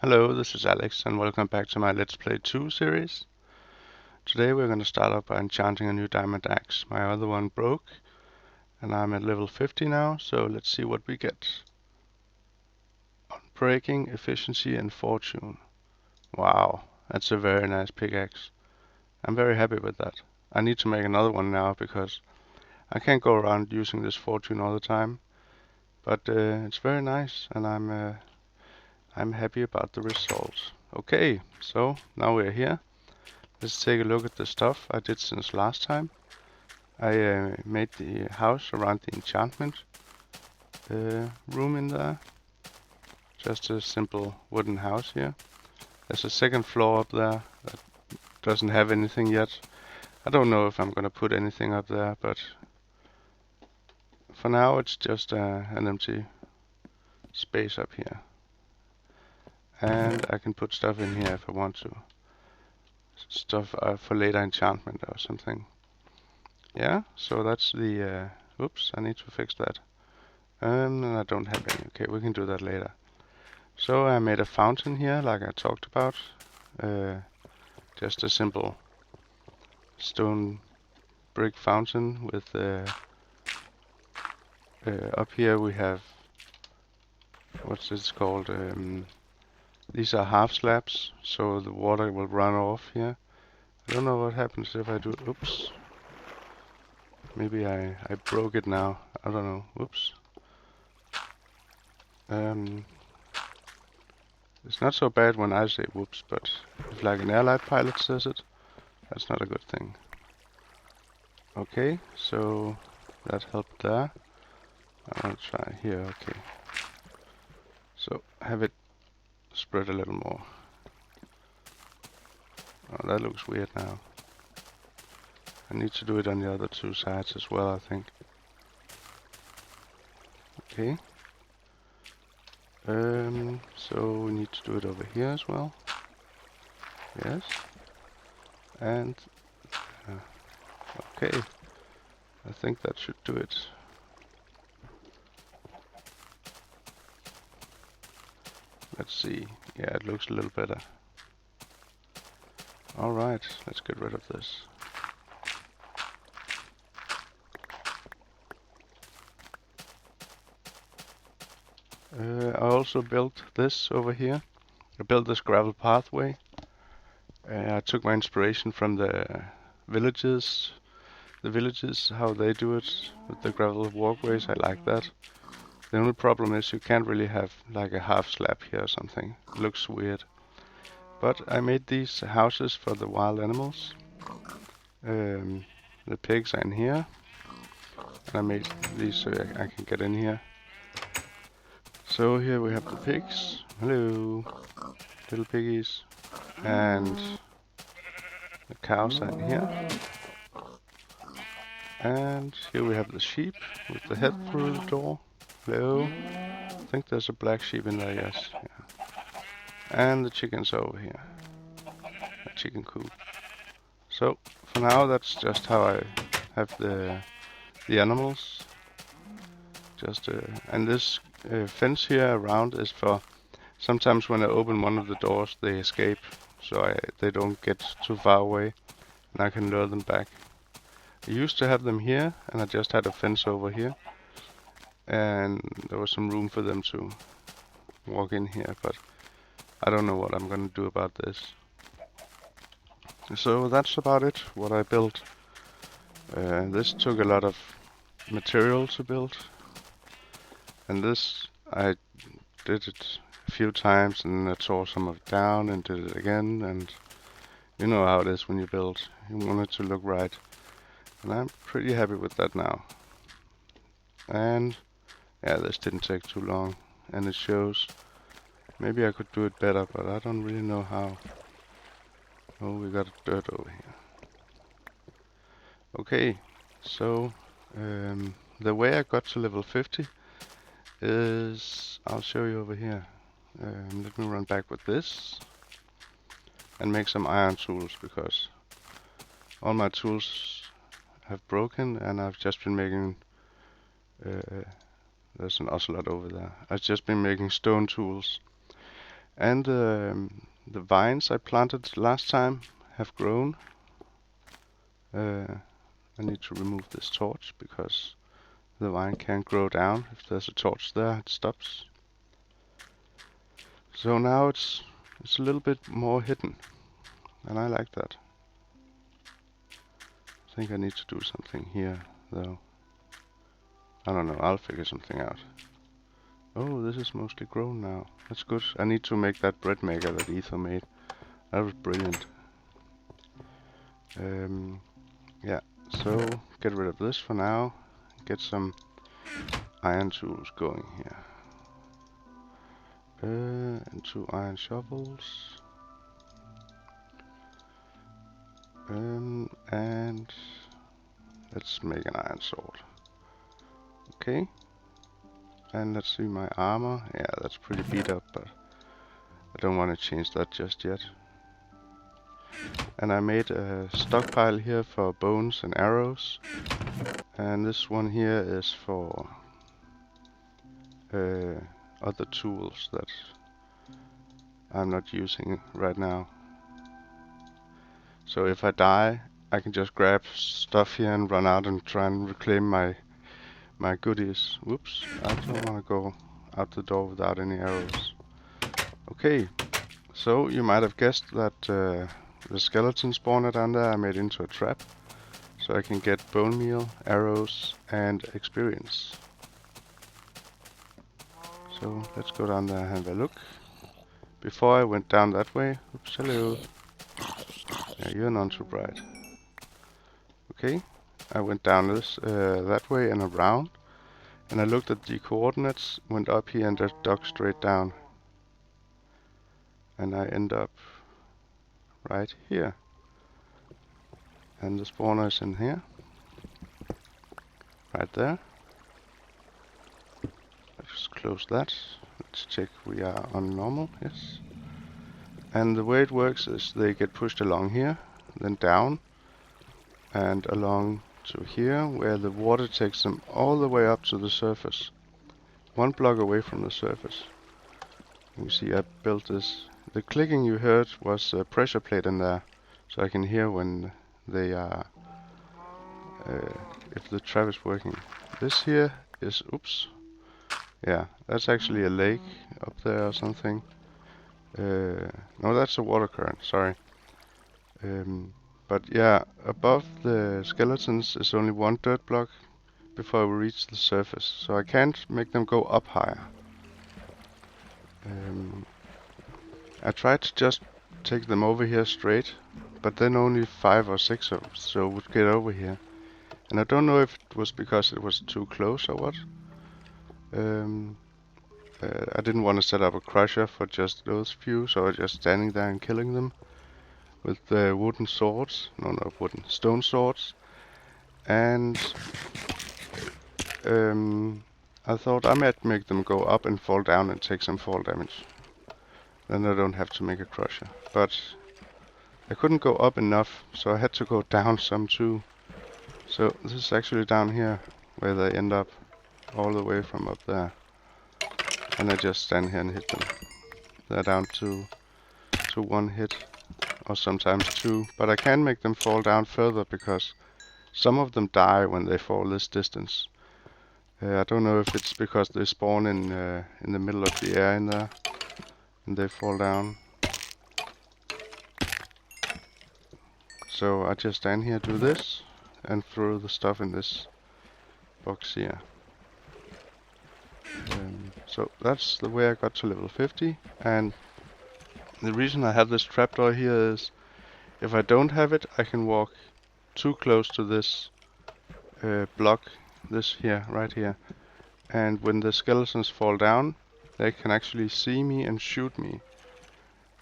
Hello, this is Alex, and welcome back to my Let's Play 2 series. Today we're going to start off by enchanting a new diamond axe. My other one broke, and I'm at level 50 now, so let's see what we get. Breaking, efficiency, and fortune. Wow, that's a very nice pickaxe. I'm very happy with that. I need to make another one now, because I can't go around using this fortune all the time. But it's very nice, and I'm happy about the results. Okay, so now we're here. Let's take a look at the stuff I did since last time. I made the house around the enchantment room in there. Just a simple wooden house here. There's a second floor up there that doesn't have anything yet. I don't know if I'm gonna put anything up there, but for now it's just an empty space up here. And I can put stuff in here if I want to. Stuff for later enchantment or something. Yeah, so that's the, oops, I need to fix that. I don't have any. Okay, we can do that later. So I made a fountain here, like I talked about. Just a simple stone brick fountain with, up here we have, what's this called? These are half slabs, so the water will run off here. I don't know what happens if I do, oops. Maybe I broke it now. I don't know. Whoops. It's not so bad when I say whoops, but if like an airline pilot says it, that's not a good thing. Okay, so that helped there. I want to try here, okay. So have it spread a little more. Oh, that looks weird now. I need to do it on the other two sides as well, I think. Okay. So we need to do it over here as well. Yes. And okay. I think that should do it. Let's see. Yeah, it looks a little better. Alright, let's get rid of this. I also built this over here. I built this gravel pathway. I took my inspiration from the villages, how they do it with the gravel walkways. I like that. The only problem is you can't really have like a half slab here or something. It looks weird. But I made these houses for the wild animals. The pigs are in here. And I made these so I can get in here. So here we have the pigs. Hello, little piggies. And the cows are in here. And here we have the sheep with the head through the door. Hello. I think there's a black sheep in there, yes. Yeah. And the chickens are over here. A chicken coop. So for now that's just how I have the animals. Just and this fence here around is for sometimes when I open one of the doors they escape, so they don't get too far away, and I can lure them back. I used to have them here, and I just had a fence over here, and there was some room for them to walk in here, but I don't know what I'm gonna do about this. So that's about it, what I built. This took a lot of material to build, and this I did it a few times and I tore some of it down and did it again, and you know how it is when you build. You want it to look right, and I'm pretty happy with that now. And yeah, this didn't take too long, and it shows. Maybe I could do it better, but I don't really know how. Oh, we got dirt over here. Okay, so the way I got to level 50 is, I'll show you over here. Let me run back with this and make some iron tools, because all my tools have broken and I've just been making, there's an ocelot over there. I've just been making stone tools, And the vines I planted last time have grown. I need to remove this torch because the vine can't grow down. If there's a torch there, it stops. So now it's a little bit more hidden, and I like that. I think I need to do something here, though. I don't know, I'll figure something out. Oh, this is mostly grown now. That's good. I need to make that bread maker that Ether made. That was brilliant. Yeah, so get rid of this for now. Get some iron tools going here. And 2 iron shovels. And let's make an iron sword. Okay. And let's see my armor. Yeah, that's pretty beat up, but I don't want to change that just yet. And I made a stockpile here for bones and arrows. And this one here is for other tools that I'm not using right now. So if I die, I can just grab stuff here and run out and try and reclaim my goodies. Whoops, I don't want to go out the door without any arrows. Okay, so you might have guessed that the skeleton spawner down there I made into a trap. So I can get bone meal, arrows, and experience. So let's go down there and have a look. Before I went down that way, oops, hello. Yeah, you're not too bright. Okay, I went down this that way and around, and I looked at the coordinates, went up here and just dug straight down. And I end up right here. And the spawner is in here. Right there. Let's just close that. Let's check we are on normal, yes. And the way it works is they get pushed along here, then down, and along to here, where the water takes them all the way up to the surface. 1 block away from the surface. You see I built this. The clicking you heard was a pressure plate in there, so I can hear when they are, if the trap is working. This here is, oops, yeah, that's actually a lake up there or something. No, that's a water current, sorry. But yeah, above the skeletons is only 1 dirt block before we reach the surface, so I can't make them go up higher. I tried to just take them over here straight, but then only 5 or 6 of so would get over here. And I don't know if it was because it was too close or what. I didn't want to set up a crusher for just those few, so I was just standing there and killing them with the wooden swords. No, not wooden, stone swords. And I thought I might make them go up and fall down and take some fall damage. Then I don't have to make a crusher. But I couldn't go up enough, so I had to go down some too. So this is actually down here where they end up, all the way from up there. And I just stand here and hit them. They're down to 1 hit, or sometimes 2. But I can make them fall down further because some of them die when they fall this distance. I don't know if it's because they spawn in the middle of the air in there and they fall down. So I just stand here, do this, and throw the stuff in this box here. So that's the way I got to level 50, and the reason I have this trapdoor here is if I don't have it, I can walk too close to this block, this here, right here, and when the skeletons fall down, they can actually see me and shoot me.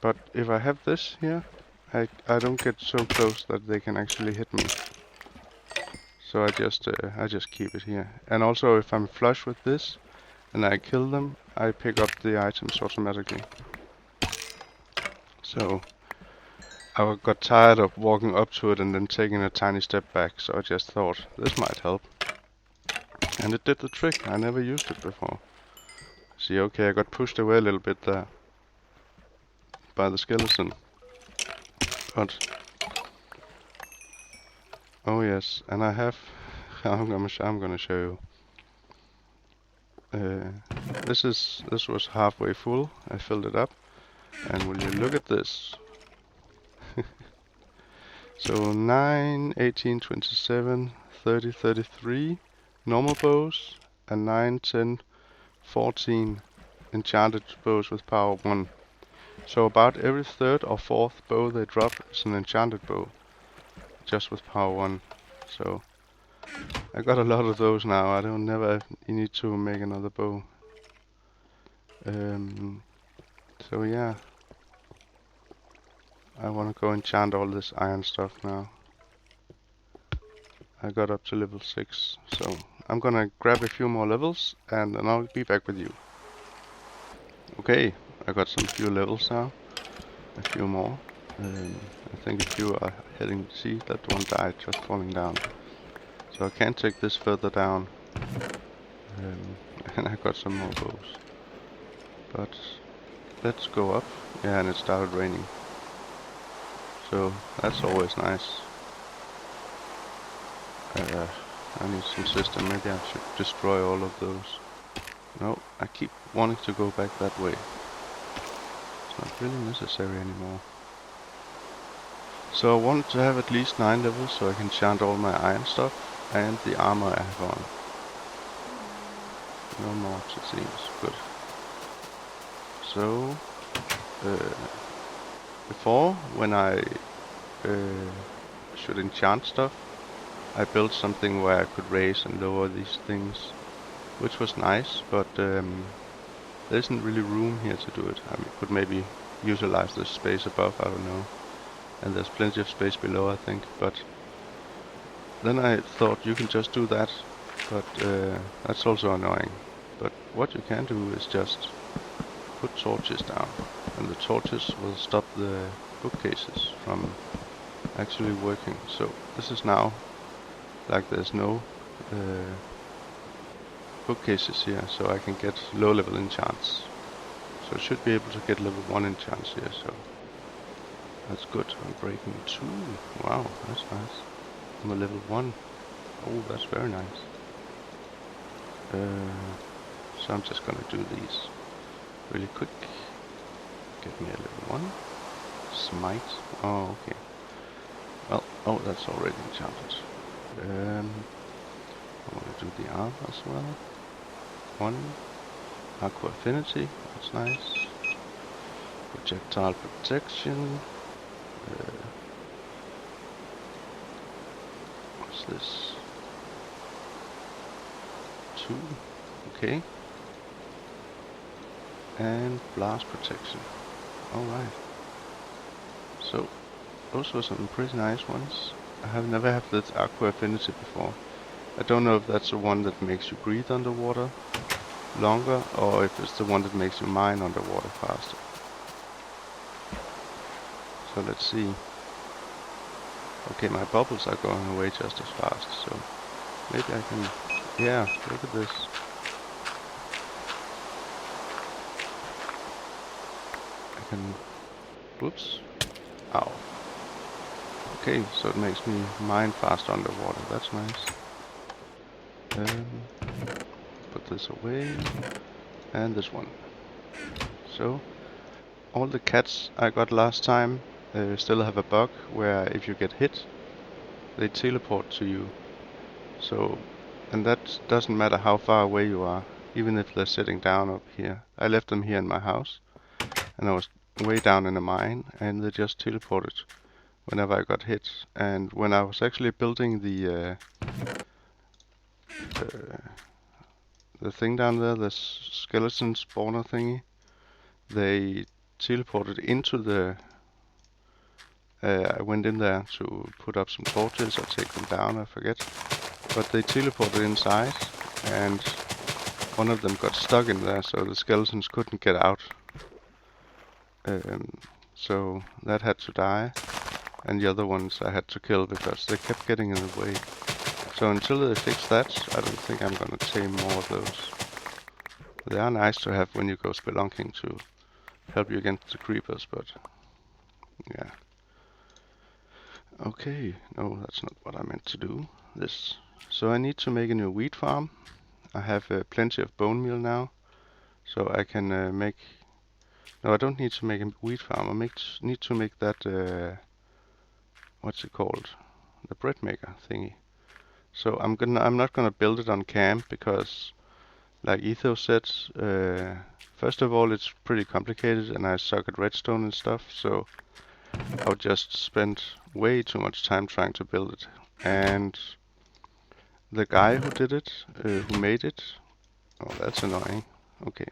But if I have this here, I don't get so close that they can actually hit me. So I just keep it here. And also if I'm flush with this and I kill them, I pick up the items automatically. So I got tired of walking up to it and then taking a tiny step back, so I just thought this might help. And it did the trick. I never used it before. See, okay, I got pushed away a little bit there. by the skeleton. But oh yes, and I have. I'm gonna show you. This was halfway full. I filled it up, and will you look at this? So 9, 18, 27, 30, 33 normal bows, and 9, 10, 14 enchanted bows with power 1. So about every third or fourth bow they drop is an enchanted bow, just with power 1. So I got a lot of those now. I don't never need to make another bow. So yeah, I wanna go enchant all this iron stuff now. I got up to level 6, so I'm gonna grab a few more levels and then I'll be back with you. Okay, I got some few levels now, a few more. I think if you are heading, see that one died just falling down. So I can't take this further down. And I got some more bows. But let's go up. Yeah, and it started raining. So that's always nice. I need some system. Maybe I should destroy all of those. No, I keep wanting to go back that way. It's not really necessary anymore. So I want to have at least 9 levels so I can enchant all my iron stuff and the armor I have on. No mobs, it seems. Good. So, before, when I should enchant stuff, I built something where I could raise and lower these things, which was nice, but there isn't really room here to do it. I could maybe utilize the space above, I don't know. And there's plenty of space below, I think, but then I thought you can just do that, but that's also annoying. But what you can do is just put torches down, and the torches will stop the bookcases from actually working. So this is now like there's no bookcases here, so I can get low level enchants. So I should be able to get level 1 enchants here, so that's good. I'm breaking 2. Wow, that's nice. I'm a level 1. Oh, that's very nice. So I'm just gonna do these really quick. Get me a level 1. Smite. Oh, okay. Well, oh, that's already enchanted. I want to do the arm as well. 1. Aqua affinity. That's nice. Projectile protection. What's this? 2. Okay. And blast protection. Alright. So, those were some pretty nice ones. I have never had this aqua affinity before. I don't know if that's the one that makes you breathe underwater longer, or if it's the one that makes you mine underwater faster. So let's see. Okay, my bubbles are going away just as fast, so maybe I can... Yeah, look at this. I can... Whoops. Ow. Okay, so it makes me mine faster underwater. That's nice. Put this away. And this one. So, all the cats I got last time still have a bug where if you get hit, they teleport to you. So, and that doesn't matter how far away you are, even if they're sitting down up here. I left them here in my house, and I was way down in a mine, and they just teleported whenever I got hit. And when I was actually building the thing down there, the skeleton spawner thingy, they teleported into the... I went in there to put up some torches or take them down, I forget. But they teleported inside, and one of them got stuck in there, so the skeletons couldn't get out. So that had to die, and the other ones I had to kill because they kept getting in the way. So until they fix that, I don't think I'm gonna tame more of those. They are nice to have when you go spelunking too, help you against the creepers, but yeah. Okay, no, that's not what I meant to do. This. So I need to make a new wheat farm. I have plenty of bone meal now, so I can make. No, I don't need to make a wheat farm. Need to make that. What's it called? The Breadmaker thingy. So I'm not gonna build it on camp because, like Etho said, first of all it's pretty complicated and I suck at redstone and stuff. So I would just spend way too much time trying to build it. And the guy who did it, who made it, oh that's annoying. Okay,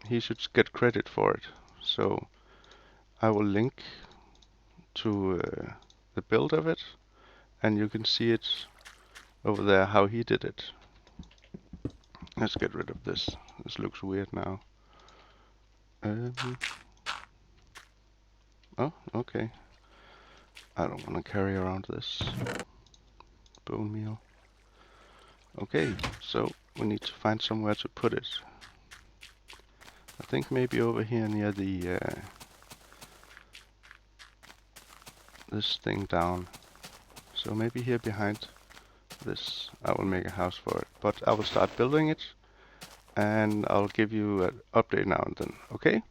he should get credit for it. So I will link to the build of it, and you can see it over there how he did it. Let's get rid of this. This looks weird now. Oh, okay. I don't want to carry around this bone meal. Okay, so we need to find somewhere to put it. I think maybe over here near the this thing down. So maybe here behind this I will make a house for it. But I will start building it and I'll give you an update now and then, okay?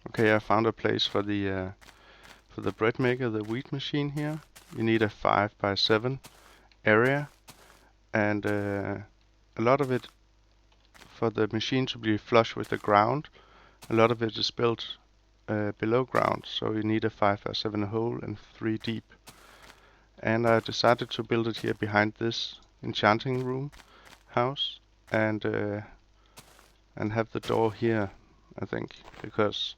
Okay, I found a place for the Breadmaker, the wheat machine here. You need a 5x7 area, and a lot of it for the machine to be flush with the ground. A lot of it is built below ground, so you need a 5x7 hole and 3 deep. And I decided to build it here behind this enchanting room house, and have the door here, I think, because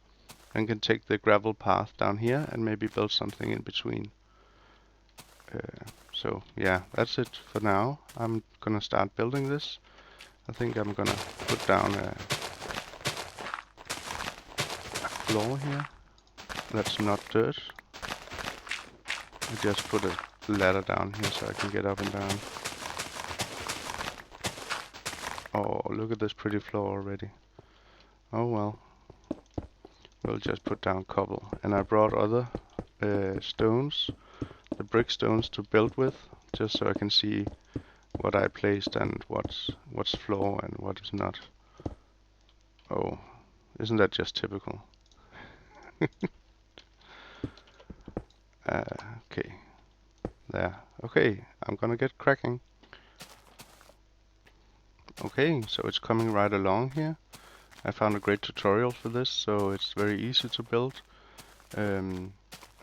I can take the gravel path down here and maybe build something in between. So yeah, that's it for now. I'm gonna start building this. I think I'm gonna put down a floor here. That's not dirt. I just put a ladder down here so I can get up and down. Oh, look at this pretty floor already. Oh well. We'll just put down cobble. And I brought other stones, the brick stones to build with, just so I can see what I placed and what's floor and what is not. Oh, isn't that just typical? Okay, there. Okay, I'm gonna get cracking. Okay, so it's coming right along here. I found a great tutorial for this, so it's very easy to build.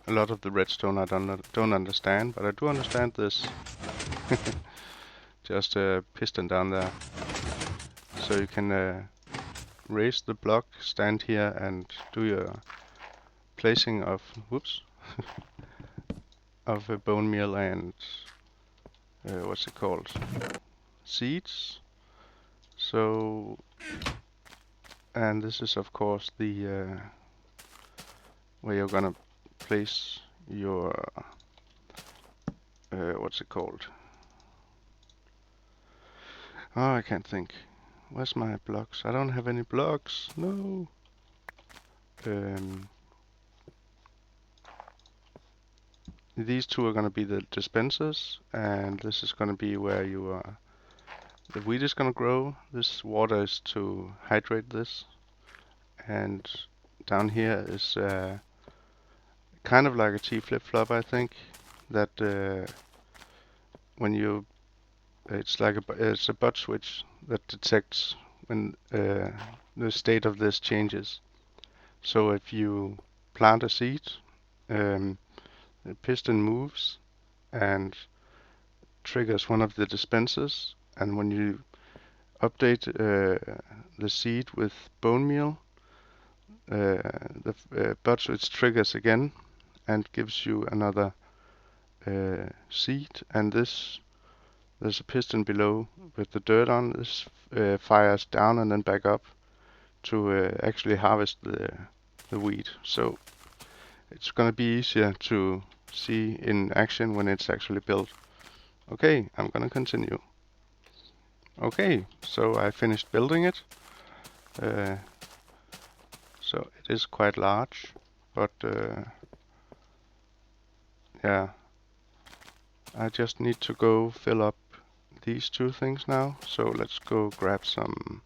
A lot of the redstone I don't understand, but I do understand this. Just a piston down there. So you can raise the block, stand here and do your placing of, whoops, of a bone meal and, what's it called? Seeds. So, and this is of course the, where you're gonna place your, what's it called? Oh, I can't think. Where's my blocks? I don't have any blocks. No. These two are going to be the dispensers, and this is going to be where the wheat is going to grow. This water is to hydrate this, and down here is kind of like a T flip-flop, I think. That when you, it's a butt switch that detects when the state of this changes. So if you plant a seed, the piston moves and triggers one of the dispensers, and when you update the seed with bone meal, the butt switch triggers again and gives you another seed, and there's a piston below with the dirt on. This fires down and then back up to actually harvest the wheat. So it's gonna be easier to see in action when it's actually built. Okay, I'm gonna continue. Okay, so I finished building it. So it is quite large, but yeah, I just need to go fill up these two things now. So let's go grab some,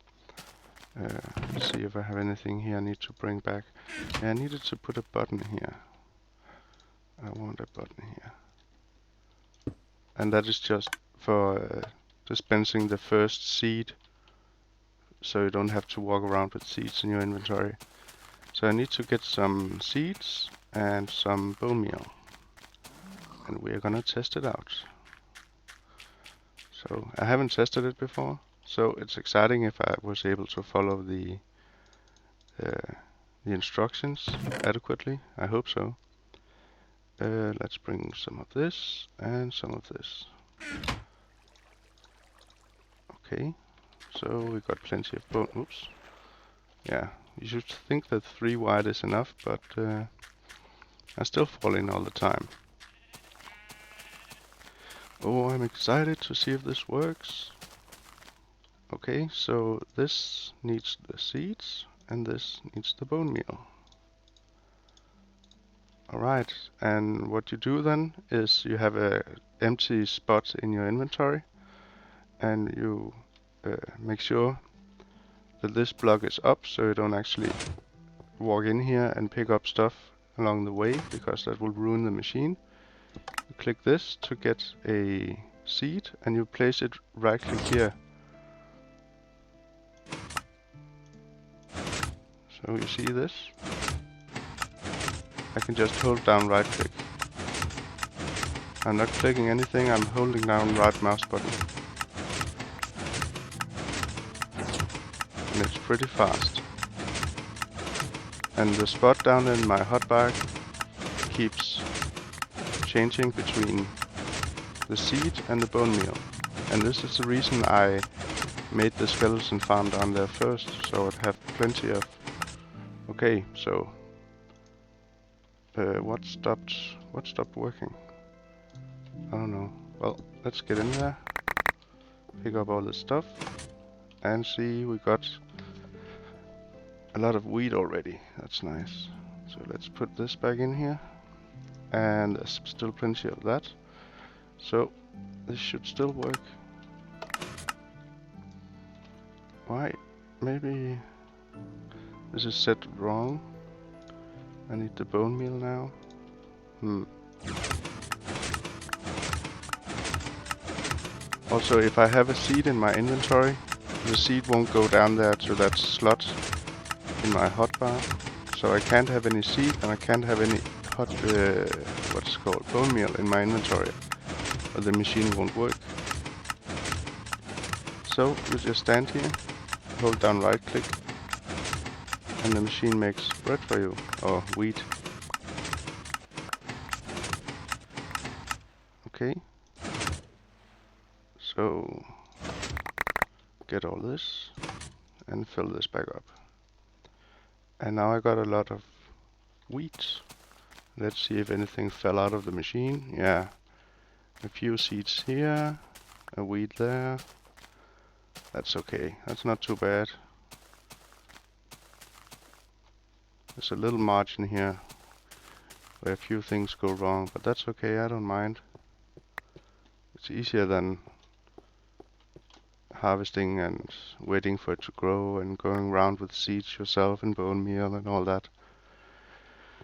see if I have anything here I need to bring back. Yeah, I needed to put a button here. I want a button here. And that is just for dispensing the first seed, so you don't have to walk around with seeds in your inventory. So I need to get some seeds and some bone meal, and we're gonna test it out. So I haven't tested it before, so it's exciting if I was able to follow the instructions adequately. I hope so. Let's bring some of this and some of this. Okay, so we got plenty of bone. Oops. Yeah, you should think that 3 wide is enough, but I still fall in all the time. Oh, I'm excited to see if this works. Okay, so this needs the seeds and this needs the bone meal. Alright, and what you do then is you have a empty spot in your inventory, and you make sure that this block is up so you don't actually walk in here and pick up stuff along the way, because that will ruin the machine. You click this to get a seed and you place it right click here. So you see this? I can just hold down right click. I'm not clicking anything, I'm holding down right mouse button. And it's pretty fast. And the spot down in my hotbar keeps changing between the seed and the bone meal. And this is the reason I made the skeleton farm down there first, so I'd have plenty of... Okay, so what stopped working? I don't know. Well, let's get in there, pick up all this stuff, and see, we got a lot of wheat already. That's nice. So let's put this back in here, and there's still plenty of that. So this should still work. Why? Maybe this is set wrong. I need the bone meal now. Also, if I have a seed in my inventory, the seed won't go down there to that slot in my hotbar. So I can't have any seed and I can't have any what's called bone meal in my inventory, or the machine won't work. So you just stand here, hold down right click, and the machine makes bread for you, or wheat. Okay. So get all this and fill this back up. And now I got a lot of wheat. Let's see if anything fell out of the machine. Yeah, a few seeds here, a wheat there. That's okay, that's not too bad. There's a little margin here where a few things go wrong, but that's okay, I don't mind. It's easier than harvesting and waiting for it to grow and going around with seeds yourself and bone meal and all that.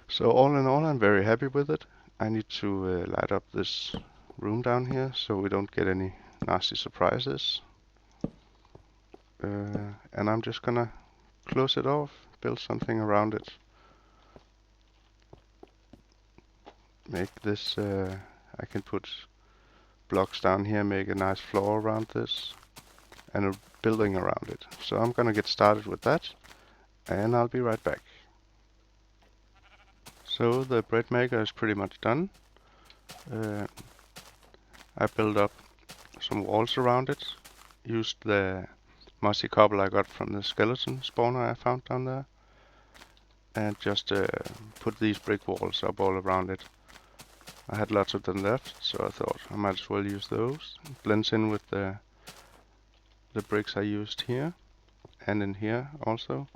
So all in all, I'm very happy with it. I need to light up this room down here so we don't get any nasty surprises. And I'm just gonna close it off, build something around it. Make this, I can put blocks down here, make a nice floor around this, and a building around it. So I'm gonna get started with that, and I'll be right back. So the bread maker is pretty much done. I built up some walls around it, used the mossy cobble I got from the skeleton spawner I found down there, and just put these brick walls up all around it. I had lots of them left, so I thought I might as well use those. It blends in with the bricks I used here and in here also.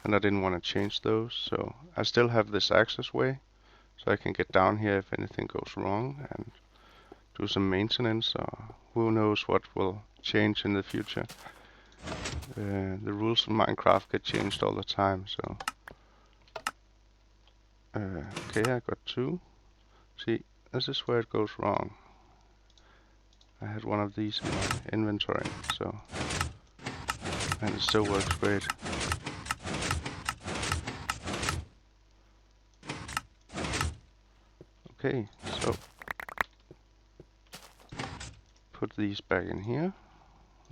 and I didn't want to change those, so I still have this access way, so I can get down here if anything goes wrong and do some maintenance, or who knows what will change in the future. The rules of Minecraft get changed all the time, so okay, I got 2. See, this is where it goes wrong. I had one of these in my inventory, so, and it still works great. Okay, so put these back in here,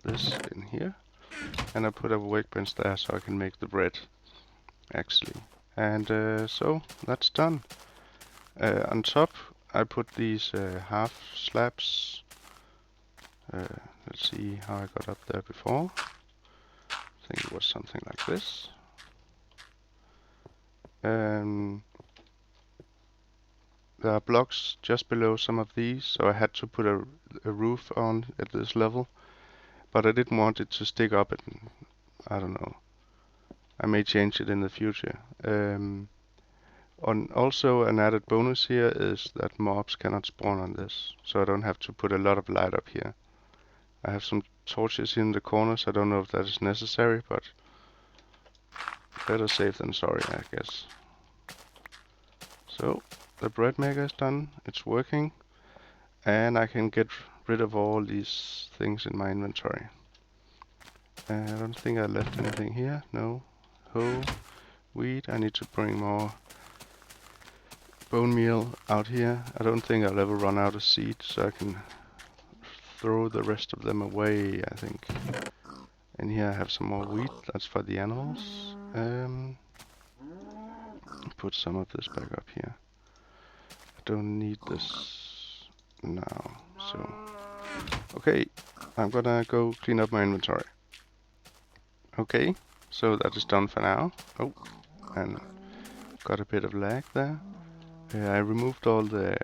this in here, and I put a workbench there so I can make the bread, actually. And so that's done. On top, I put these half slabs. Let's see how I got up there before. I think it was something like this. There are blocks just below some of these, so I had to put a roof on at this level. But I didn't want it to stick up, and I don't know. I may change it in the future. Also, an added bonus here is that mobs cannot spawn on this, so I don't have to put a lot of light up here. I have some torches in the corners. I don't know if that is necessary, but better safe than sorry, I guess. So, the Breadmaker is done. It's working. And I can get rid of all these things in my inventory. I don't think I left anything here. No. Hoe, wheat. I need to bring more bone meal out here. I don't think I'll ever run out of seeds, so I can throw the rest of them away, I think. And here I have some more wheat. That's for the animals. Put some of this back up here. I don't need this now, so okay, I'm gonna go clean up my inventory. Okay, so that is done for now. Oh, and got a bit of lag there. I removed all the,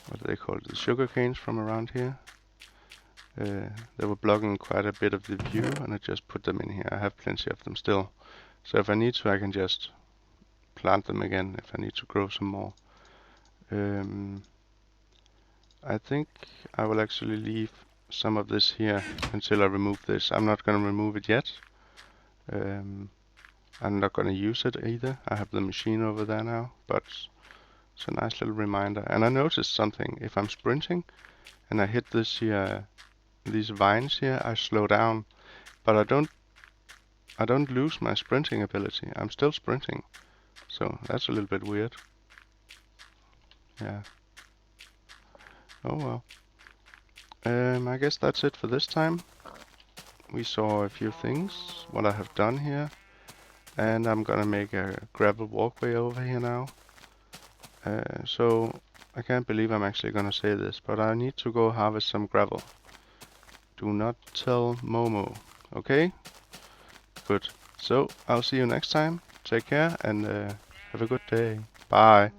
what do they call it, the sugar canes from around here. They were blocking quite a bit of the view, and I just put them in here. I have plenty of them still, so if I need to, I can just plant them again if I need to grow some more. I think I will actually leave some of this here until I remove this. I'm not going to remove it yet. I'm not going to use it either. I have the machine over there now, but it's a nice little reminder. And I noticed something. If I'm sprinting and I hit this here, these vines here, I slow down, but I don't lose my sprinting ability. I'm still sprinting, so that's a little bit weird. Yeah. Oh well. I guess that's it for this time. We saw a few things, what I have done here, and I'm gonna make a gravel walkway over here now. So I can't believe I'm actually gonna say this, but I need to go harvest some gravel. Do not tell Momo, okay? Good. So I'll see you next time. Take care and have a good day. Bye.